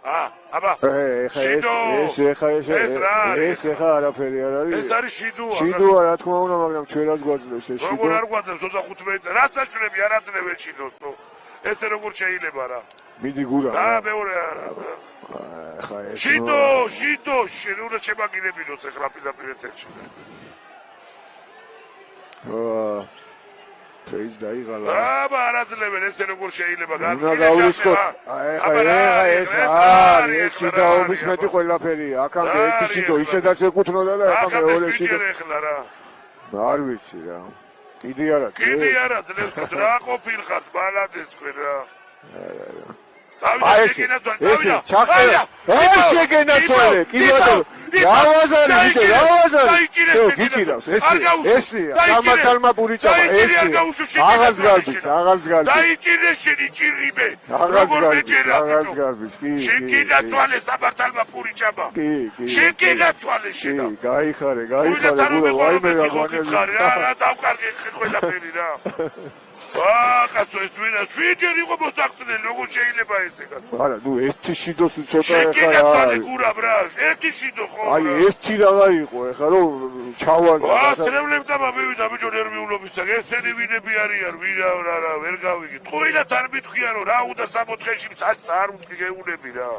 აბა ეს ეხა არაფერი არ არის. ეს არის შიდოა. შიდოა რა თქმა უნდა, მაგრამ ჩვენ რას გვაძლევს ეს შიდო? როგორ არ გვაძლევს 25 წელი? რაც აჩვენები არ აძლევენ შიდოს, ნუ. ესე როგორ შეიძლება რა? მიდი გურა. მეორე არა. ხა ეს შიდო, შენ უნდა შემაგინებინოს ეხლა პირდაპირ ეთერში. ფეის დაიღალა. აბა არაძლევენ ესე როგორ შეიძლება გავრისკოთ. ეს არის შიდაობის მეტი ყველაფერია. აქამდე ერთი შიდო ისედაც ეკუთვნოდა და ახლა მეორე შიდო. არ ვიცი რა. კიდე არა ძლევს რა ყოფილხართ ბალადეს თქვენ რა. ეს ჩახერა. ეს შეგენაცვალე, კი ბატონო. რავაზარი ბიჭო, რავაზარი. გიჭირავს ესია. გამათალმა პურიჭამა ესია. აღარს გარბის. დაიჭირეს შენი ჭირიბე. აღარს გარბის, კი. შეგენაცვალე საბართალმა პურიჭამა. კი. შეგენაცვალე შენა. გაიხარე, გულო ვაიმე რა გონელი. რა დავკარგე ყველაფერი რა. კაცო ეს ვინა შვიჯერ იყო მოსახსნელი როგორ შეიძლება ესე კაცო არა ნუ ერთი შიდოს უცოტა ეხა რა გურა ბრა ერთი შიდო ხო აი ერთი რაღა იყო ეხა რომ ჩავარდა ტრებლებდა მივიდა ბიჭო ნერვიულობისა ესენი ვინები არიან ვინა რა ვერ გავიგე თქვენათ არ მითხია რომ რა უნდა 64-ში არ უნდა გეუნები რა